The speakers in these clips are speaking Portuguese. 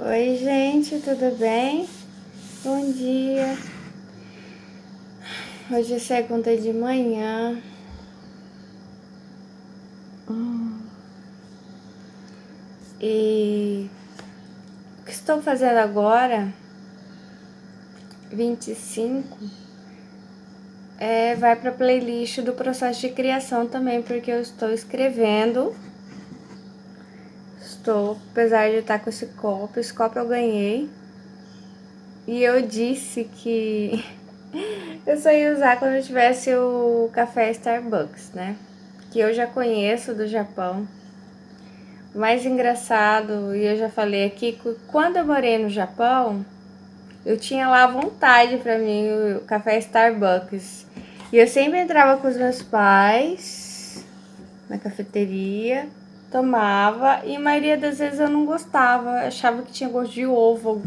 Oi, gente, tudo bem? Bom dia. Hoje é segunda de manhã. E o que estou fazendo agora, 25, vai para a playlist do processo de criação também, porque eu estou escrevendo. Apesar de estar com esse copo eu ganhei. E eu disse que eu só ia usar quando eu tivesse o café Starbucks, né? Que eu já conheço do Japão. O mais engraçado, e eu já falei aqui, que quando eu morei no Japão, eu tinha lá vontade para mim o café Starbucks. E eu sempre entrava com os meus pais na cafeteria, tomava, e a maioria das vezes eu não gostava, achava que tinha gosto de ovo,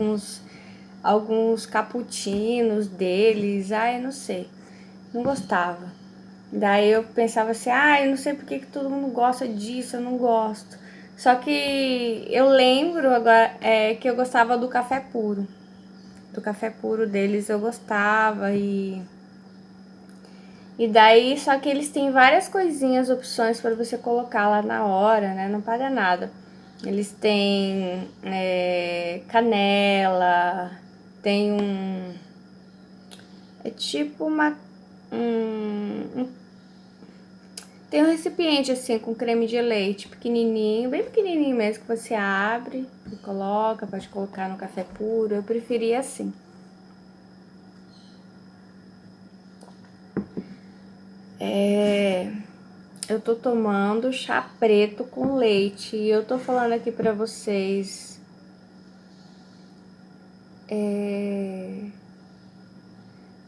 alguns cappuccinos deles, eu não sei, não gostava. Daí eu pensava assim, eu não sei porque que todo mundo gosta disso, eu não gosto. Só que eu lembro agora que eu gostava do café puro. Do café puro deles eu gostava e daí, só que eles têm várias coisinhas, opções para você colocar lá na hora, né? Não paga nada. Eles têm canela, tem é tipo tem um recipiente assim com creme de leite pequenininho, bem pequenininho mesmo, que você abre e coloca, pode colocar no café puro. Eu preferia assim. Eu tô tomando chá preto com leite e eu tô falando aqui pra vocês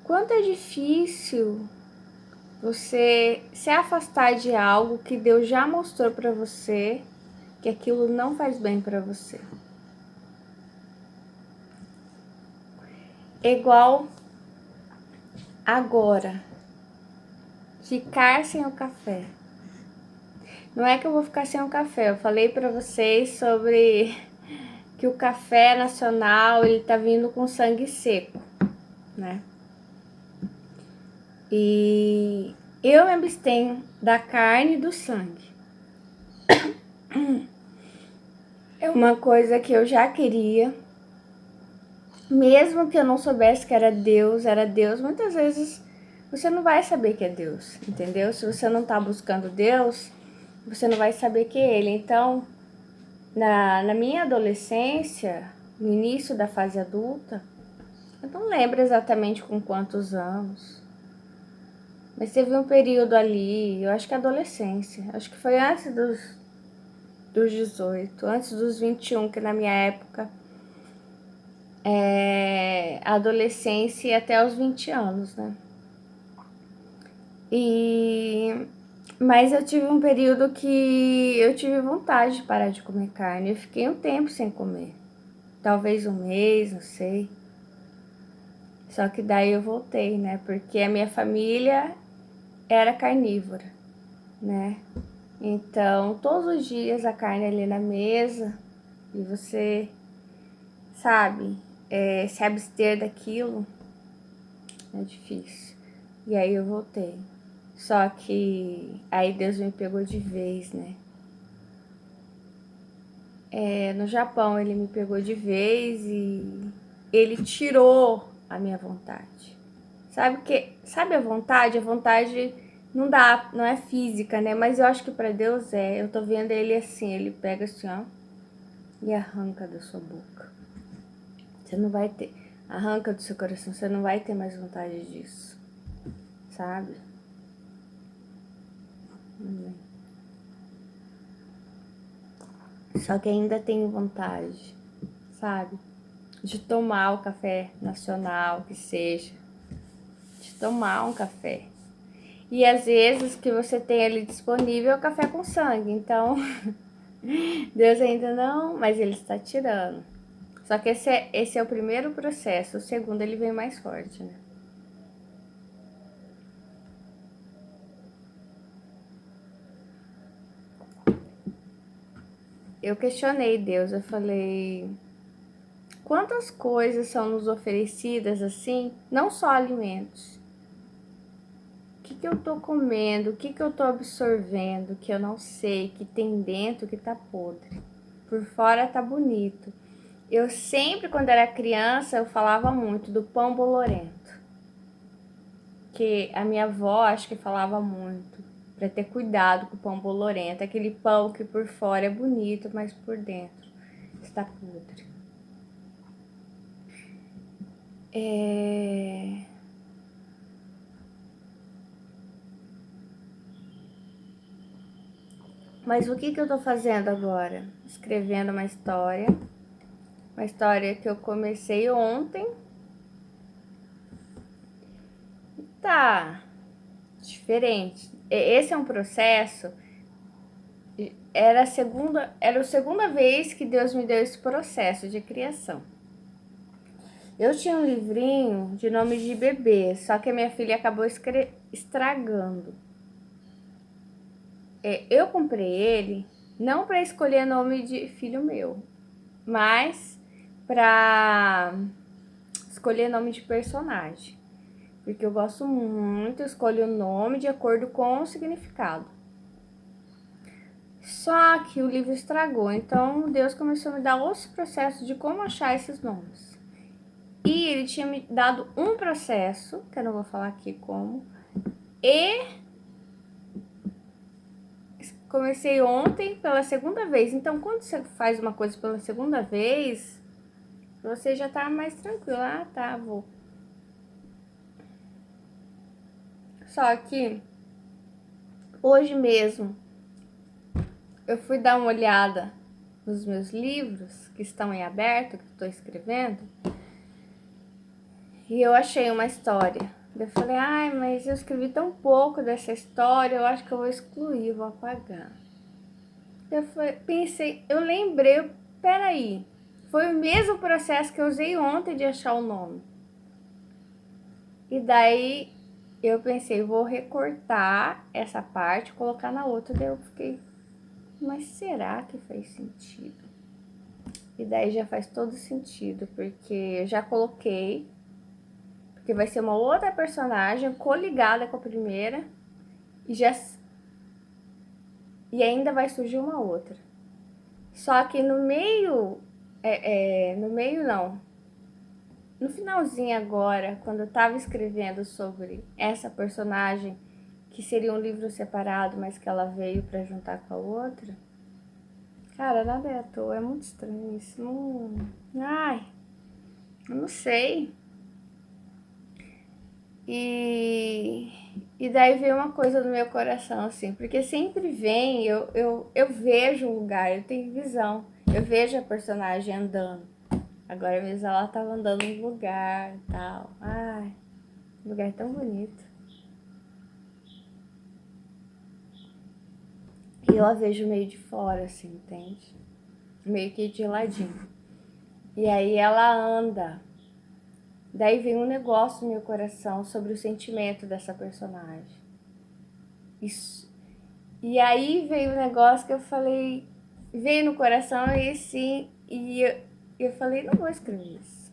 quanto é difícil você se afastar de algo que Deus já mostrou pra você que aquilo não faz bem pra você. É igual agora, ficar sem o café. Não é que eu vou ficar sem o café, eu falei pra vocês sobre que o café nacional, ele tá vindo com sangue seco, né? E eu me abstenho da carne e do sangue. É uma coisa que eu já queria, mesmo que eu não soubesse que era Deus, muitas vezes você não vai saber que é Deus, entendeu? Se você não tá buscando Deus, você não vai saber que é Ele. Então, na minha adolescência, no início da fase adulta, eu não lembro exatamente com quantos anos, mas teve um período ali, eu acho que adolescência, acho que foi antes dos 18, antes dos 21, que na minha época adolescência e até os 20 anos, né? Mas eu tive um período que eu tive vontade de parar de comer carne. Eu fiquei um tempo sem comer. Talvez um mês, não sei. Só que daí eu voltei, né? Porque a minha família era carnívora, né? Então, todos os dias a carne ali na mesa e você, sabe, se abster daquilo é difícil. E aí eu voltei. Só que aí Deus me pegou de vez, né? No Japão ele me pegou de vez e ele tirou a minha vontade. Sabe a vontade? A vontade não dá, não é física, né? Mas eu acho que para Deus é. Eu tô vendo ele assim, ele pega assim, ó, e arranca da sua boca. Você não vai ter, arranca do seu coração, você não vai ter mais vontade disso, sabe? Só que ainda tenho vontade, sabe? De tomar o café nacional, que seja. De tomar um café. E às vezes o que você tem ali disponível é o café com sangue. Então, Deus ainda não, mas ele está tirando. Só que esse é o primeiro processo. O segundo ele vem mais forte, né? Eu questionei Deus, eu falei, quantas coisas são nos oferecidas assim, não só alimentos. O que eu tô comendo, o que eu tô absorvendo, que eu não sei, que tem dentro que tá podre. Por fora tá bonito. Eu sempre, quando era criança, eu falava muito do pão bolorento. Que a minha avó, acho que falava muito, para ter cuidado com o pão bolorento. Aquele pão que por fora é bonito, mas por dentro está podre. Mas o que eu tô fazendo agora? Escrevendo uma história que eu comecei ontem. Tá diferente. Esse é um processo. Era a segunda vez que Deus me deu esse processo de criação. Eu tinha um livrinho de nome de bebê, só que a minha filha acabou estragando. Eu comprei ele não para escolher nome de filho meu, mas para escolher nome de personagem. Porque eu gosto muito, escolho o nome de acordo com o significado. Só que o livro estragou, então Deus começou a me dar outros processos de como achar esses nomes. E ele tinha me dado um processo, que eu não vou falar aqui como, e comecei ontem pela segunda vez. Então, quando você faz uma coisa pela segunda vez, você já tá mais tranquilo. Ah, tá, vou. Só que hoje mesmo eu fui dar uma olhada nos meus livros que estão em aberto, que estou escrevendo, e eu achei uma história. Eu falei, ai, mas eu escrevi tão pouco dessa história, eu acho que eu vou excluir, vou apagar. Pensei, eu lembrei, peraí, foi o mesmo processo que eu usei ontem de achar o nome. E daí eu pensei, vou recortar essa parte, colocar na outra, daí eu fiquei, mas será que faz sentido? E daí já faz todo sentido, porque eu já coloquei, porque vai ser uma outra personagem coligada com a primeira, e ainda vai surgir uma outra. Só que no meio, no meio não, no finalzinho agora, quando eu tava escrevendo sobre essa personagem, que seria um livro separado, mas que ela veio para juntar com a outra, cara, nada é à toa, é muito estranho isso. Não... Ai, eu não sei. E daí veio uma coisa no meu coração, assim, porque sempre vem, eu vejo o lugar, eu tenho visão, eu vejo a personagem andando. Agora mesmo ela tava andando no lugar e tal. Ai, lugar tão bonito. E eu a vejo meio de fora, assim, entende? Meio que de ladinho. E aí ela anda. Daí vem um negócio no meu coração sobre o sentimento dessa personagem. Isso. E aí veio um negócio que eu falei, veio no coração e sim, e eu falei, não vou escrever isso.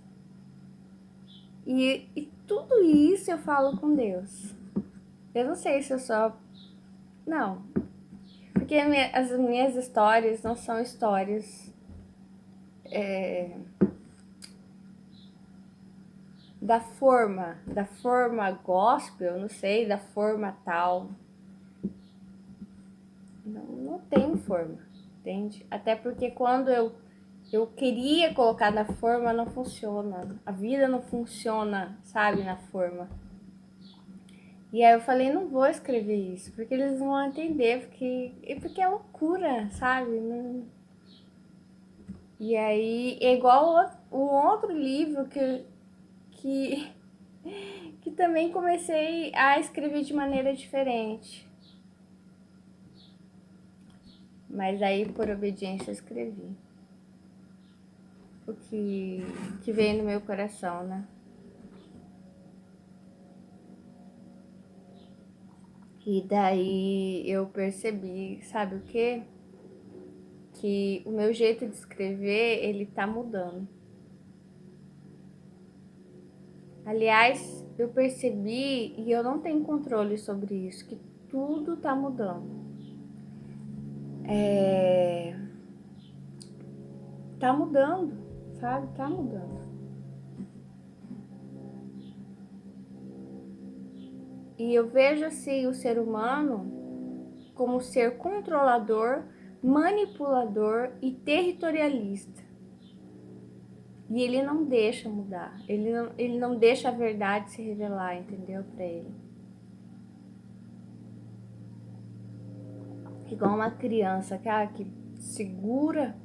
E tudo isso eu falo com Deus. Eu não sei se eu só. Não. Porque as minhas histórias não são histórias da forma gospel, não sei, da forma tal. Não tem forma, entende? Até porque quando eu queria colocar na forma, não funciona. A vida não funciona, sabe, na forma. E aí eu falei, não vou escrever isso, porque eles não vão entender, porque é loucura, sabe? Não... E aí, é igual o outro livro que, que também comecei a escrever de maneira diferente. Mas aí, por obediência, eu escrevi o que veio no meu coração, né? E daí eu percebi, sabe o quê? Que o meu jeito de escrever, ele tá mudando. Aliás, eu percebi, e eu não tenho controle sobre isso, que tudo tá mudando. Tá mudando, sabe? Tá mudando. E eu vejo assim o ser humano como ser controlador, manipulador e territorialista. E ele não deixa mudar, ele não deixa a verdade se revelar, entendeu? Pra ele. Igual uma criança, cara, que segura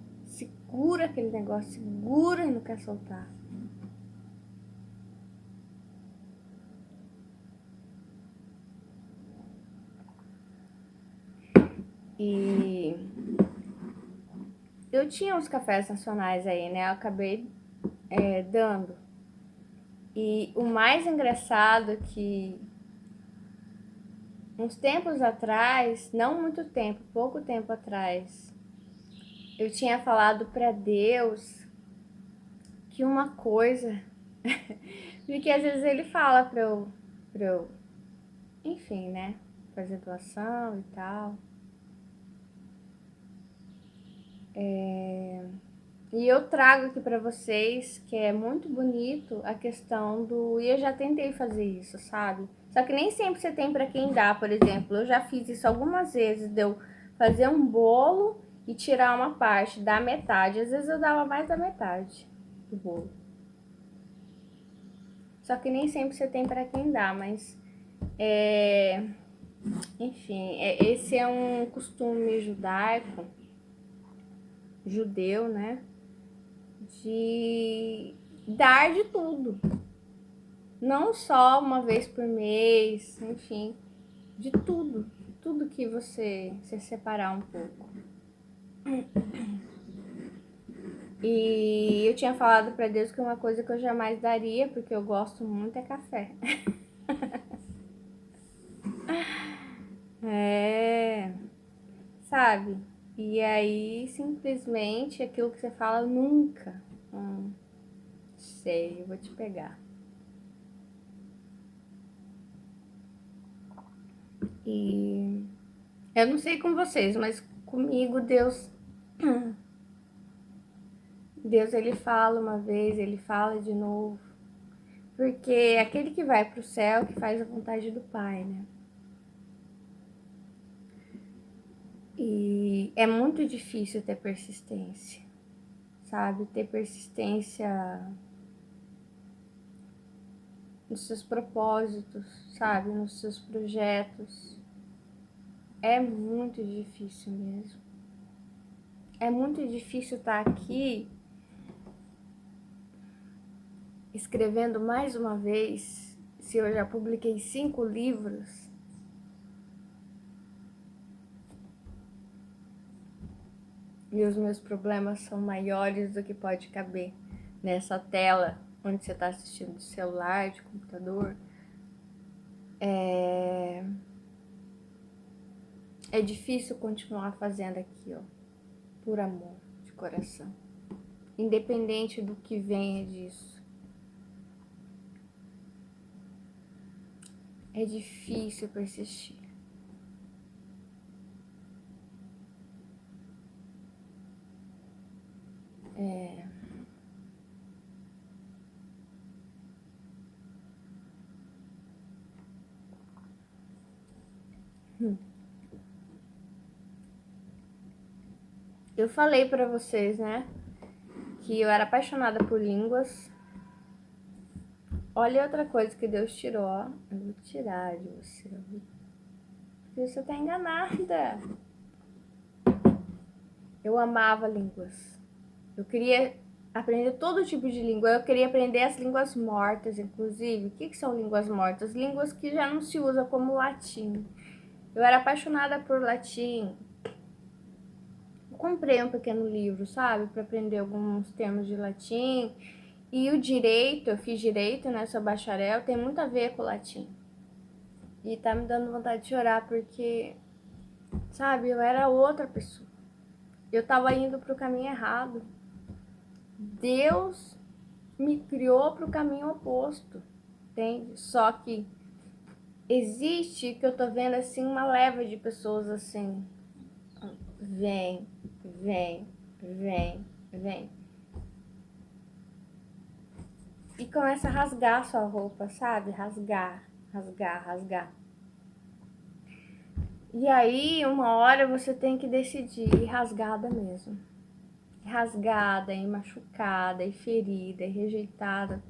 aquele negócio, segura e não quer soltar. E eu tinha uns cafés nacionais aí, né? Eu acabei dando. E o mais engraçado é que uns tempos atrás, não muito tempo, pouco tempo atrás, eu tinha falado para Deus que uma coisa, porque às vezes ele fala pra eu, enfim, né, fazer doação e tal. E eu trago aqui para vocês que é muito bonito a questão do. E eu já tentei fazer isso, sabe? Só que nem sempre você tem para quem dá, por exemplo. Eu já fiz isso algumas vezes, deu fazer um bolo e tirar uma parte, dar metade. Às vezes eu dava mais da metade do bolo. Só que nem sempre você tem para quem dá, mas enfim, esse é um costume judaico, judeu, né? De dar de tudo. Não só uma vez por mês, enfim, de tudo. Tudo que você se separar um pouco. E eu tinha falado pra Deus que uma coisa que eu jamais daria, porque eu gosto muito, é café. É, sabe? E aí, simplesmente, aquilo que você fala, nunca. Sei, eu vou te pegar. E eu não sei com vocês, mas comigo Deus ele fala uma vez, ele fala de novo. Porque é aquele que vai pro céu que faz a vontade do Pai, né? E é muito difícil ter persistência, sabe? Ter persistência nos seus propósitos, sabe? Nos seus projetos. É muito difícil mesmo. É muito difícil estar aqui escrevendo mais uma vez. Se eu já publiquei 5 livros, e os meus problemas são maiores do que pode caber nessa tela onde você está assistindo de celular, de computador. É difícil continuar fazendo aqui, ó, por amor, de coração, independente do que venha disso. É difícil persistir. Eu falei pra vocês, né, que eu era apaixonada por línguas. Olha outra coisa que Deus tirou, ó. Eu vou tirar de você. Porque você tá enganada. Eu amava línguas. Eu queria aprender todo tipo de língua. Eu queria aprender as línguas mortas, inclusive. O que são línguas mortas? Línguas que já não se usa como latim. Eu era apaixonada por latim. Eu comprei um pequeno livro, sabe? Para aprender alguns termos de latim. E o direito, eu fiz direito, né? Sou bacharel, tem muito a ver com o latim. E tá me dando vontade de chorar porque, sabe, eu era outra pessoa. Eu tava indo pro caminho errado. Deus me criou pro caminho oposto. entende? Só que existe, que eu tô vendo assim, uma leva de pessoas assim, vem, vem, vem, vem. E começa a rasgar sua roupa, sabe? Rasgar, rasgar, rasgar. E aí, uma hora você tem que decidir, ir rasgada mesmo. Rasgada, e machucada, e ferida, e rejeitada.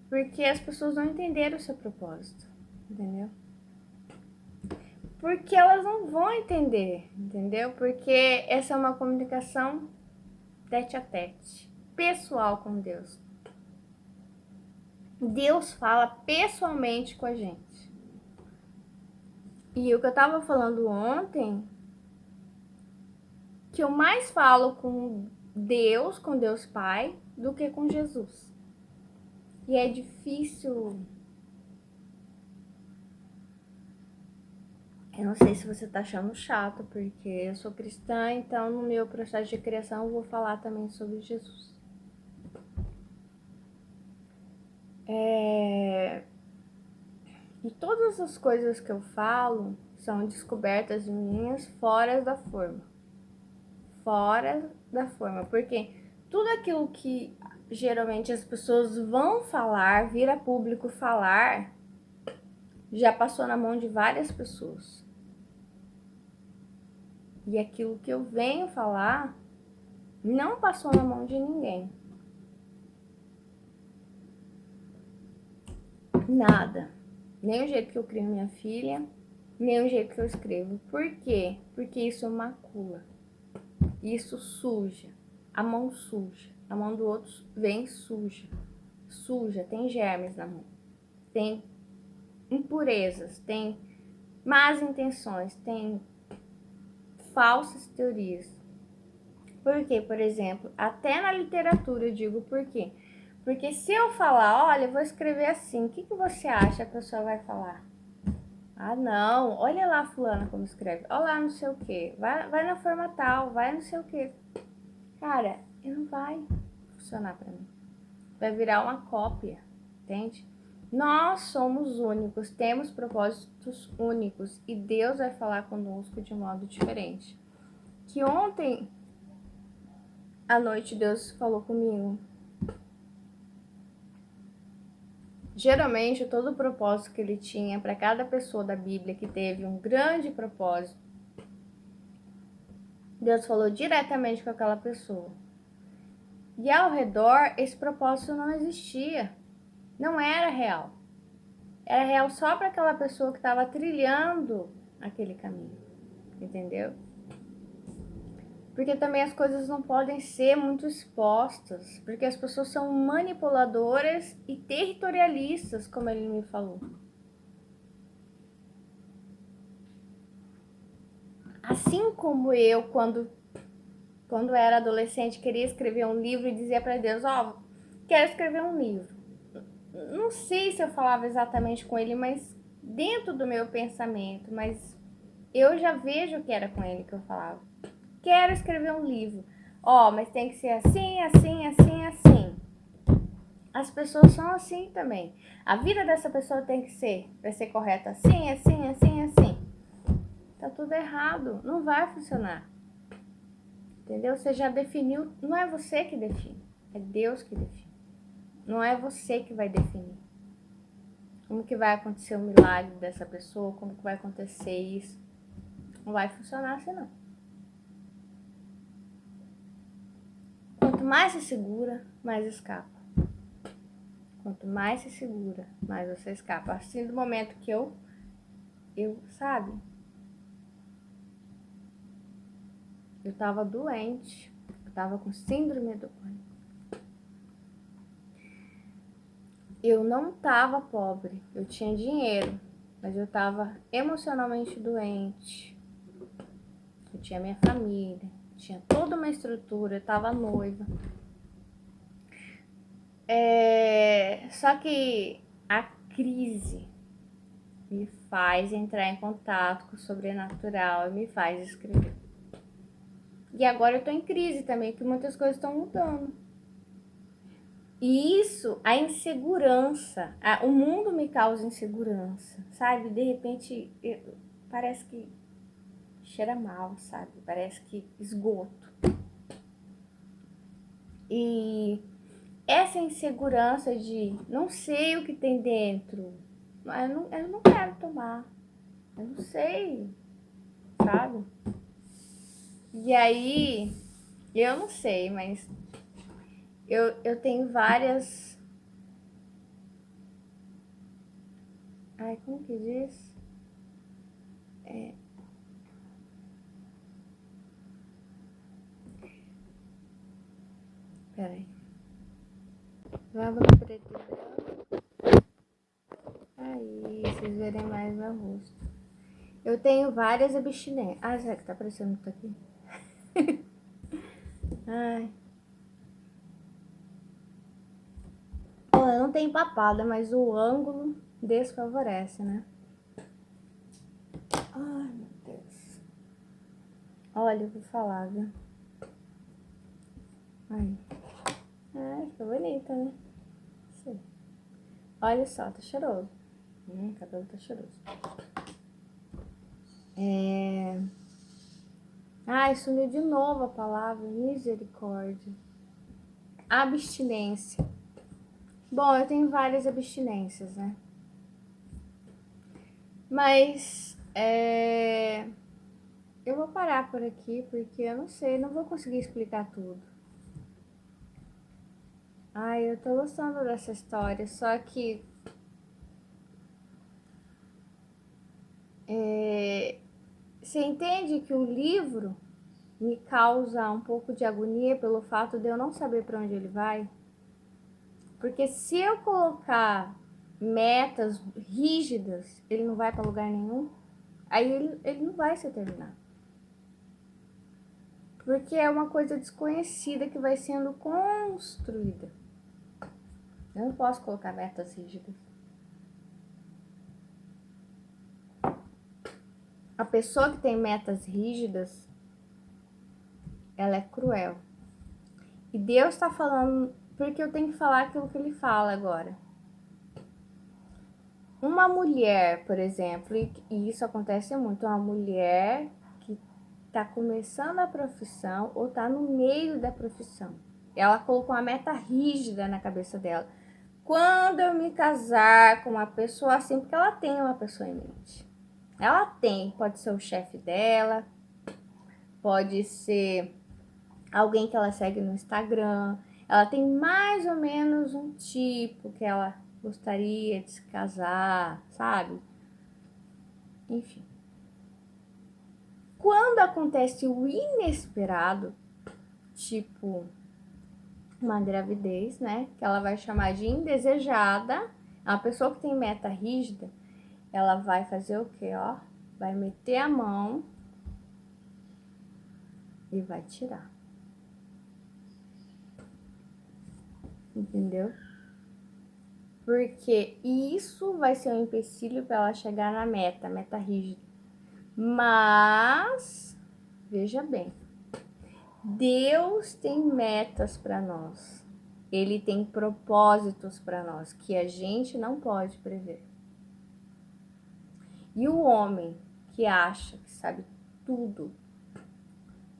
Porque as pessoas não entenderam o seu propósito, entendeu? Porque elas não vão entender, entendeu? Porque essa é uma comunicação tete a tete, pessoal com Deus. Deus fala pessoalmente com a gente. E o que eu tava falando ontem, que eu mais falo com Deus Pai, do que com Jesus. E é difícil. Eu não sei se você tá achando chato, porque eu sou cristã, então no meu processo de criação eu vou falar também sobre Jesus. E todas as coisas que eu falo são descobertas minhas fora da forma. Fora da forma. Porque tudo aquilo que geralmente as pessoas vão falar, vir a público falar, já passou na mão de várias pessoas. E aquilo que eu venho falar não passou na mão de ninguém. Nada. Nem o jeito que eu crio minha filha, nem o jeito que eu escrevo. Por quê? Porque isso macula. Isso suja. A mão suja. A mão do outro vem suja. Suja, tem germes na mão. Tem impurezas, tem más intenções, tem falsas teorias. Por quê? Por exemplo, até na literatura eu digo por quê? Porque se eu falar, olha, eu vou escrever assim, o que você acha que a pessoa vai falar? Ah, não, olha lá fulana como escreve, olha lá não sei o que, vai na forma tal, vai não sei o que. Cara, não vai funcionar pra mim. Vai virar uma cópia, entende? Nós somos únicos, temos propósitos únicos e Deus vai falar conosco de um modo diferente. Que ontem à noite Deus falou comigo. Geralmente, todo o propósito que ele tinha para cada pessoa da Bíblia que teve um grande propósito, Deus falou diretamente com aquela pessoa. E ao redor, esse propósito não existia. Não era real. Era real só para aquela pessoa que estava trilhando aquele caminho. Entendeu? Porque também as coisas não podem ser muito expostas. Porque as pessoas são manipuladoras e territorialistas, como ele me falou. Assim como eu, quando era adolescente, queria escrever um livro e dizia para Deus, quero escrever um livro. Não sei se eu falava exatamente com ele, mas dentro do meu pensamento, mas eu já vejo que era com ele que eu falava. Quero escrever um livro. Mas tem que ser assim, assim, assim, assim. As pessoas são assim também. A vida dessa pessoa vai ser correta assim, assim, assim, assim. Tá tudo errado, não vai funcionar. Entendeu? Você já definiu, não é você que define, é Deus que define. Não é você que vai definir. Como que vai acontecer o milagre dessa pessoa, como que vai acontecer isso. Não vai funcionar assim não. Quanto mais se segura, mais escapa. Quanto mais se segura, mais você escapa. Assim, do momento que eu sabe? Eu tava doente, eu tava com síndrome do pânico. Eu não tava pobre, eu tinha dinheiro, mas eu tava emocionalmente doente. Eu tinha minha família, tinha toda uma estrutura, eu tava noiva. Só que a crise me faz entrar em contato com o sobrenatural e me faz escrever. E agora eu tô em crise também, que muitas coisas estão mudando. E isso, a insegurança, o mundo me causa insegurança, sabe? De repente, parece que cheira mal, sabe? Parece que esgoto. E essa insegurança de não sei o que tem dentro, eu não quero tomar, eu não sei, sabe? E aí, eu não sei, mas eu tenho várias. Ai, como que diz? Peraí. Vamos preto e branco. Aí, vocês verem mais meu rosto. Eu tenho várias abstinências. Ah, será que tá aparecendo que tá aqui? Ai. Ela não tem papada, mas o ângulo desfavorece, né? Ai, meu Deus. Olha, eu vou falar, viu? Ai. Ai, ficou bonita, né? Sim. Olha só, tá cheiroso. O cabelo tá cheiroso. Ai, sumiu de novo a palavra. Misericórdia. Abstinência. Bom, eu tenho várias abstinências, né? Mas eu vou parar por aqui porque eu não sei, não vou conseguir explicar tudo. Ai, eu tô gostando dessa história, só que você entende que o livro me causa um pouco de agonia pelo fato de eu não saber para onde ele vai? Porque se eu colocar metas rígidas, ele não vai para lugar nenhum. Aí ele não vai se terminar. Porque é uma coisa desconhecida que vai sendo construída. Eu não posso colocar metas rígidas. A pessoa que tem metas rígidas, ela é cruel. E Deus está falando, porque eu tenho que falar aquilo que ele fala agora. Uma mulher, por exemplo, e isso acontece muito, uma mulher que está começando a profissão ou está no meio da profissão. Ela colocou uma meta rígida na cabeça dela. Quando eu me casar com uma pessoa assim, porque ela tem uma pessoa em mente. Ela tem, pode ser o chefe dela, pode ser alguém que ela segue no Instagram. Ela tem mais ou menos um tipo que ela gostaria de se casar, sabe? Enfim. Quando acontece o inesperado, tipo uma gravidez, né? Que ela vai chamar de indesejada. A pessoa que tem meta rígida, ela vai fazer o quê, ó? Vai meter a mão e vai tirar. Entendeu? Porque isso vai ser um empecilho para ela chegar na meta rígida. Mas, veja bem, Deus tem metas para nós. Ele tem propósitos para nós que a gente não pode prever. E o homem que acha que sabe tudo,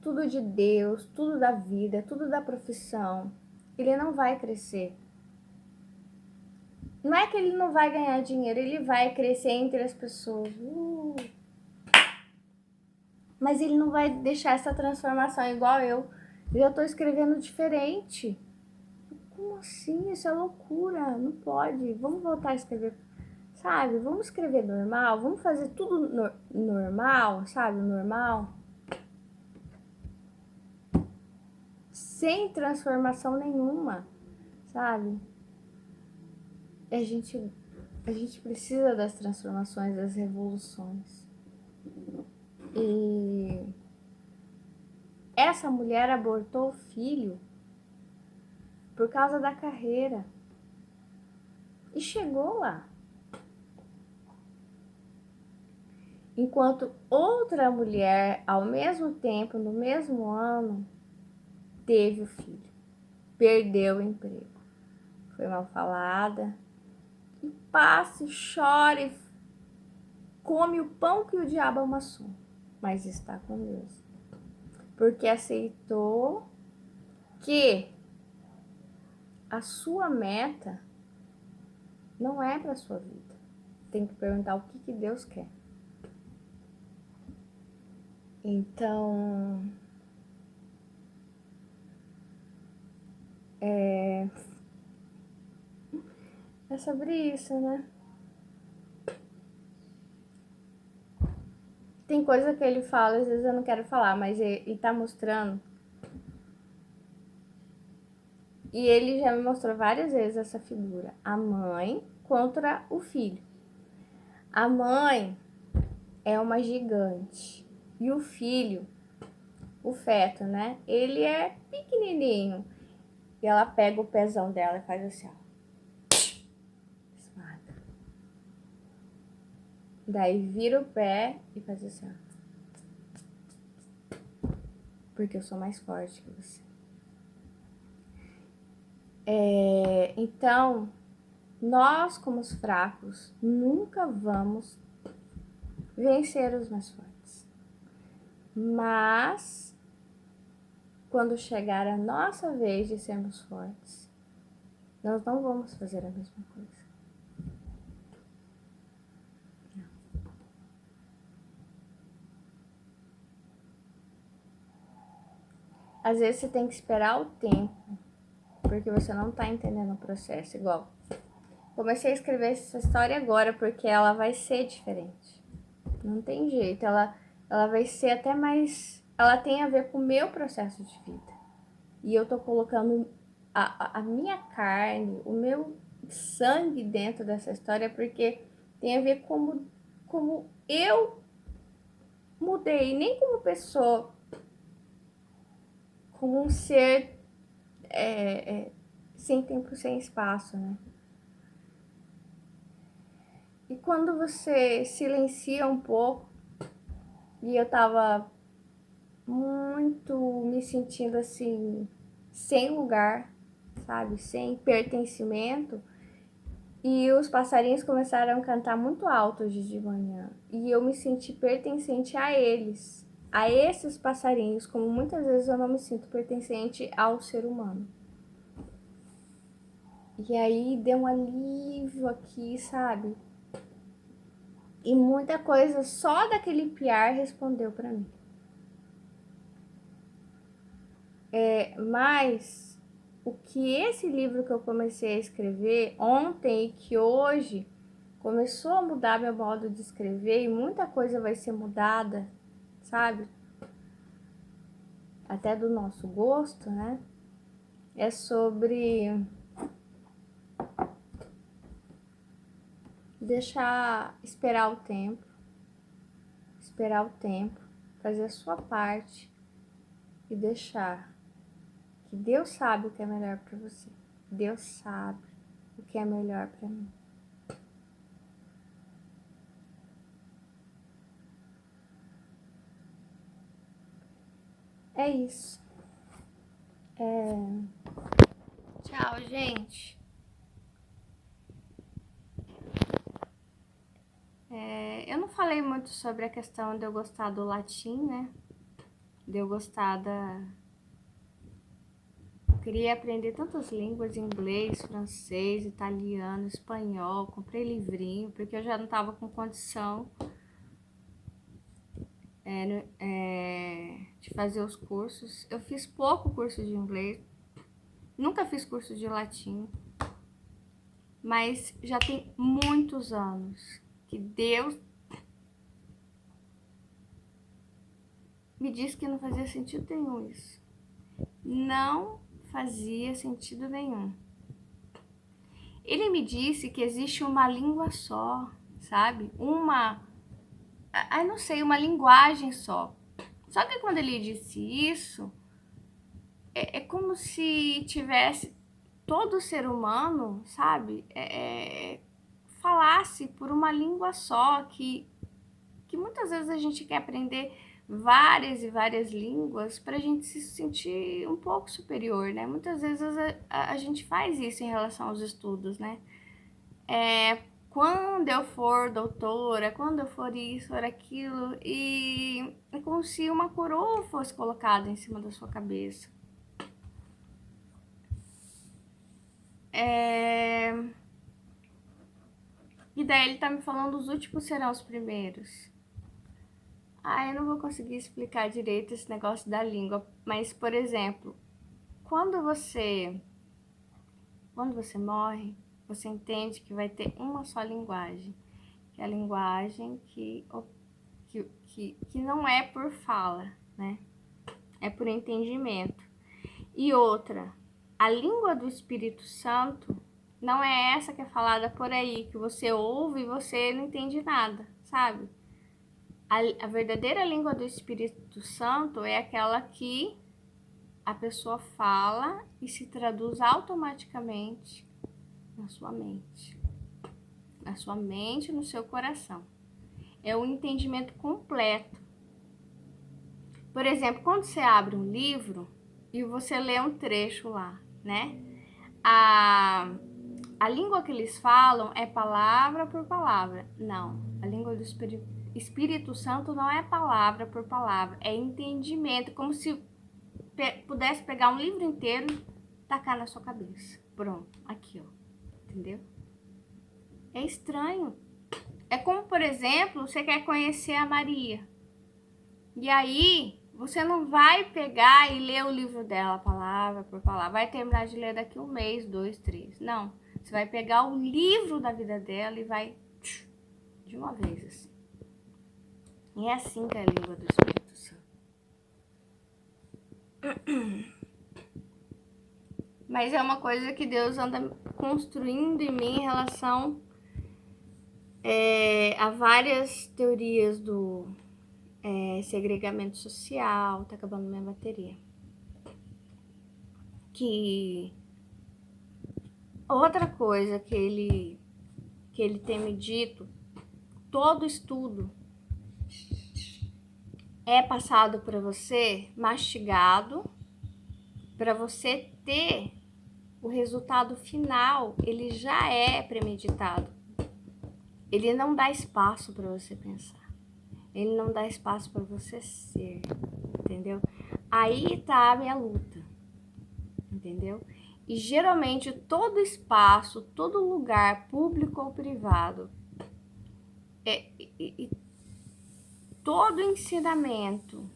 tudo de Deus, tudo da vida, tudo da profissão, ele não vai crescer. Não é que ele não vai ganhar dinheiro, ele vai crescer entre as pessoas. Mas ele não vai deixar essa transformação igual eu. Eu já tô escrevendo diferente. Como assim? Isso é loucura. Não pode. Vamos voltar a escrever. Sabe? Vamos escrever normal. Vamos fazer tudo normal, sabe? Normal. Sem transformação nenhuma, sabe? A gente precisa das transformações, das revoluções. E essa mulher abortou o filho por causa da carreira. E chegou lá. Enquanto outra mulher, ao mesmo tempo, no mesmo ano, teve o filho. Perdeu o emprego. foi mal falada, e passa, e chora, e come o pão que o diabo amassou, mas está com Deus, porque aceitou que a sua meta não é para sua vida. Tem que perguntar o que Deus quer. Então, é sobre isso, né? Tem coisa que ele fala, às vezes eu não quero falar, mas ele tá mostrando. E ele já me mostrou várias vezes essa figura. A mãe contra o filho. A mãe é uma gigante. E o filho, o feto, né? Ele é pequenininho. E ela pega o pezão dela e faz assim, ó. Esmaga. Daí vira o pé e faz assim, ó. Porque eu sou mais forte que você. Então, nós, como os fracos, nunca vamos vencer os mais fortes. Mas, quando chegar a nossa vez de sermos fortes, nós não vamos fazer a mesma coisa. Às vezes você tem que esperar o tempo, porque você não tá entendendo o processo. Igual, comecei a escrever essa história agora, porque ela vai ser diferente. Não tem jeito, ela vai ser até mais... Ela tem a ver com o meu processo de vida. E eu tô colocando a minha carne, o meu sangue dentro dessa história, porque tem a ver como eu mudei, nem como pessoa, como um ser sem tempo, sem espaço, né? E quando você silencia um pouco, e eu tava muito me sentindo assim, sem lugar, sabe? Sem pertencimento. E os passarinhos começaram a cantar muito alto hoje de manhã. E eu me senti pertencente a eles, a esses passarinhos, como muitas vezes eu não me sinto pertencente ao ser humano. E aí deu um alívio aqui, sabe? E muita coisa só daquele piar respondeu pra mim. Mas o que esse livro que eu comecei a escrever ontem e que hoje começou a mudar meu modo de escrever, e muita coisa vai ser mudada, sabe? Até do nosso gosto, né? É sobre deixar esperar o tempo, fazer a sua parte e deixar que Deus sabe o que é melhor para você. Deus sabe o que é melhor para mim. É isso. Tchau, gente. Eu não falei muito sobre a questão de eu gostar do latim, né? De eu gostar da... Queria aprender tantas línguas, inglês, francês, italiano, espanhol. Comprei livrinho, porque eu já não tava com condição de fazer os cursos. Eu fiz pouco curso de inglês, nunca fiz curso de latim, mas já tem muitos anos que Deus me disse que não fazia sentido nenhum isso. Não fazia sentido nenhum. Ele me disse que existe uma língua só, sabe? Uma linguagem só. Só que quando ele disse isso, é como se tivesse todo ser humano, sabe? Falasse por uma língua só, que muitas vezes a gente quer aprender várias e várias línguas para a gente se sentir um pouco superior, né? Muitas vezes a gente faz isso em relação aos estudos, né? Quando eu for doutora, quando eu for isso, for aquilo, e é como se uma coroa fosse colocada em cima da sua cabeça. E daí ele tá me falando os últimos serão os primeiros. Eu não vou conseguir explicar direito esse negócio da língua, mas, por exemplo, quando você morre, você entende que vai ter uma só linguagem, que é a linguagem que não é por fala, né? É por entendimento. E outra, a língua do Espírito Santo não é essa que é falada por aí, que você ouve e você não entende nada, sabe? A verdadeira língua do Espírito Santo é aquela que a pessoa fala e se traduz automaticamente na sua mente. Na sua mente e no seu coração. É o entendimento completo. Por exemplo, quando você abre um livro e você lê um trecho lá, né? A língua que eles falam é palavra por palavra. Não, a língua do Espírito Santo não é palavra por palavra, é entendimento, como se pudesse pegar um livro inteiro e tacar na sua cabeça. Pronto, aqui, ó. Entendeu? É estranho. É como, por exemplo, você quer conhecer a Maria. E aí, você não vai pegar e ler o livro dela, palavra por palavra. Vai terminar de ler daqui 1 mês, 2, 3. Não. Você vai pegar o livro da vida dela e vai de uma vez, assim. E é assim que é a língua do Espírito Santo. Mas é uma coisa que Deus anda construindo em mim em relação a várias teorias do segregamento social. Tá acabando minha bateria. Que outra coisa que ele tem me dito, todo estudo é passado para você mastigado, para você ter o resultado final, ele já é premeditado. Ele não dá espaço para você pensar. Ele não dá espaço para você ser, entendeu? Aí tá a minha luta, entendeu? E geralmente todo espaço, todo lugar, público ou privado, todo ensinamento,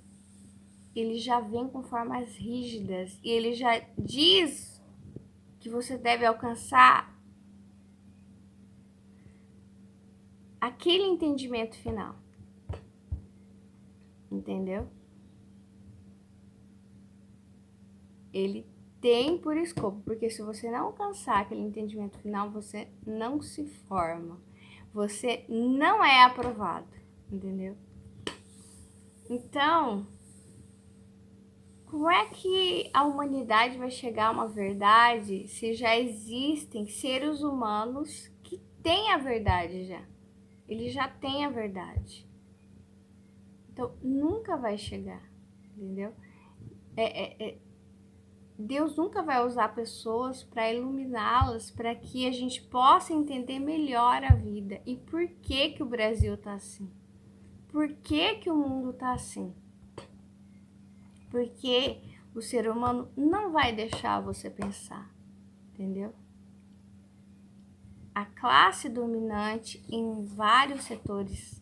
ele já vem com formas rígidas e ele já diz que você deve alcançar aquele entendimento final. Entendeu? Ele tem por escopo, porque se você não alcançar aquele entendimento final, você não se forma. Você não é aprovado, entendeu? Então, como é que a humanidade vai chegar a uma verdade se já existem seres humanos que têm a verdade já? Ele já tem a verdade. Então, nunca vai chegar, entendeu? Deus nunca vai usar pessoas para iluminá-las, para que a gente possa entender melhor a vida. E por que que o Brasil tá assim? Por que que o mundo tá assim? Porque o ser humano não vai deixar você pensar, entendeu? A classe dominante em vários setores,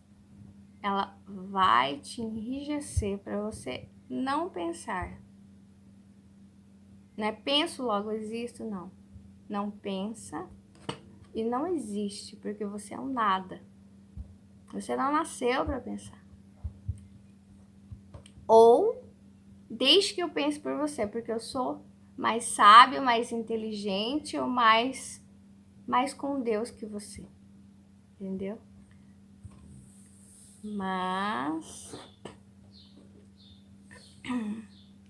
ela vai te enrijecer para você não pensar. Não é penso, logo existo, não. Não pensa e não existe, porque você é um nada. Você não nasceu para pensar. Ou deixe que eu pense por você, porque eu sou mais sábio, mais inteligente ou mais com Deus que você. Entendeu? Mas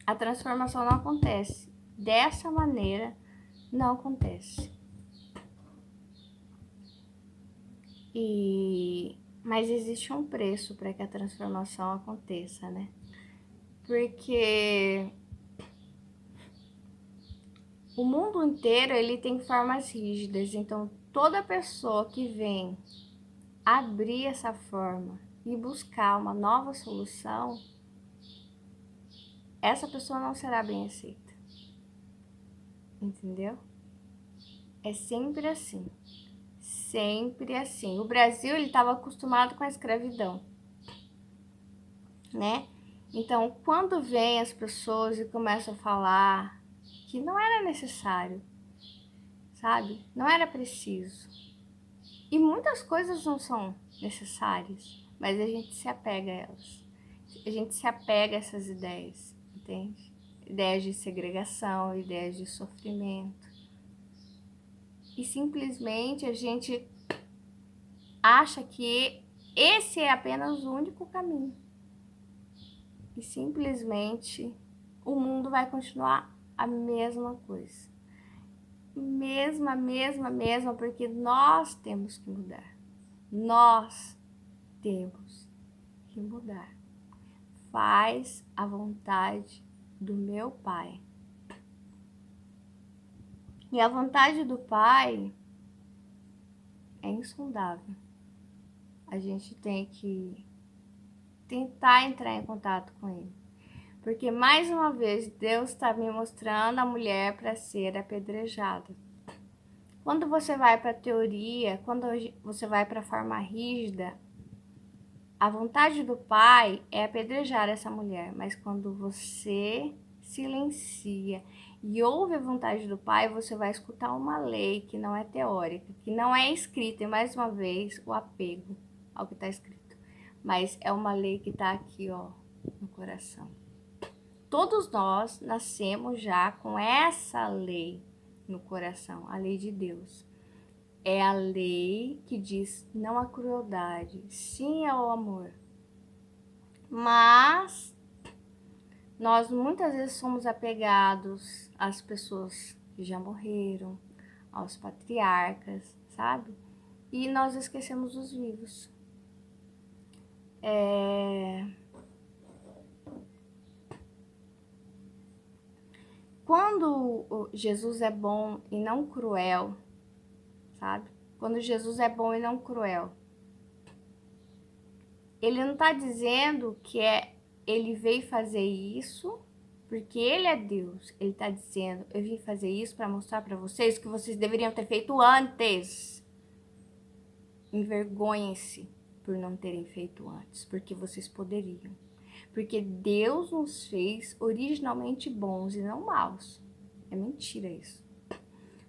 a transformação não acontece. Dessa maneira, não acontece. Mas existe um preço para que a transformação aconteça, né? Porque o mundo inteiro ele tem formas rígidas, então toda pessoa que vem abrir essa forma e buscar uma nova solução, essa pessoa não será bem aceita. Entendeu? É sempre assim. Sempre assim. O Brasil, ele estava acostumado com a escravidão, né? Então, quando vem as pessoas e começam a falar que não era necessário, sabe? Não era preciso. E muitas coisas não são necessárias, mas a gente se apega a elas. A gente se apega a essas ideias, entende? Ideias de segregação, ideias de sofrimento. E simplesmente a gente acha que esse é apenas o único caminho. E simplesmente o mundo vai continuar a mesma coisa. Mesma, porque nós temos que mudar. Nós temos que mudar. Faz a vontade do meu Pai. E a vontade do Pai é insondável. A gente tem que tentar entrar em contato com Ele. Porque, mais uma vez, Deus está me mostrando a mulher para ser apedrejada. Quando você vai para a teoria, quando você vai para a forma rígida, a vontade do Pai é apedrejar essa mulher. Mas quando você silencia e ouve a vontade do Pai, você vai escutar uma lei que não é teórica, que não é escrita. E, mais uma vez, o apego ao que está escrito. Mas é uma lei que está aqui, ó, no coração. Todos nós nascemos já com essa lei no coração, a lei de Deus. É a lei que diz não à crueldade, sim ao amor. Mas nós muitas vezes somos apegados às pessoas que já morreram, aos patriarcas, sabe? E nós esquecemos os vivos. Quando Jesus é bom e não cruel, sabe? Quando Jesus é bom e não cruel, ele não está dizendo que ele veio fazer isso porque ele é Deus. Ele está dizendo, eu vim fazer isso para mostrar para vocês que vocês deveriam ter feito antes. Envergonhem-se por não terem feito antes, porque vocês poderiam. Porque Deus nos fez originalmente bons e não maus. É mentira isso.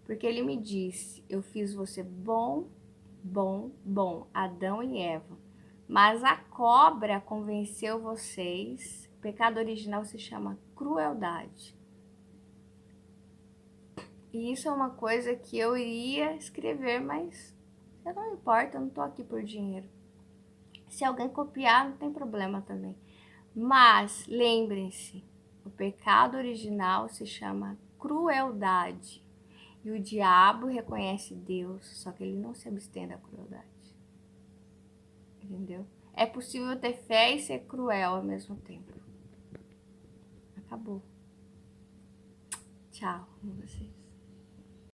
Porque ele me disse, eu fiz você bom, Adão e Eva. Mas a cobra convenceu vocês. O pecado original se chama crueldade. E isso é uma coisa que eu iria escrever, mas eu não importa, eu não tô aqui por dinheiro. Se alguém copiar, não tem problema também. Mas lembrem-se, o pecado original se chama crueldade. E o diabo reconhece Deus, só que ele não se abstém da crueldade. Entendeu? É possível ter fé e ser cruel ao mesmo tempo. Acabou. Tchau com vocês.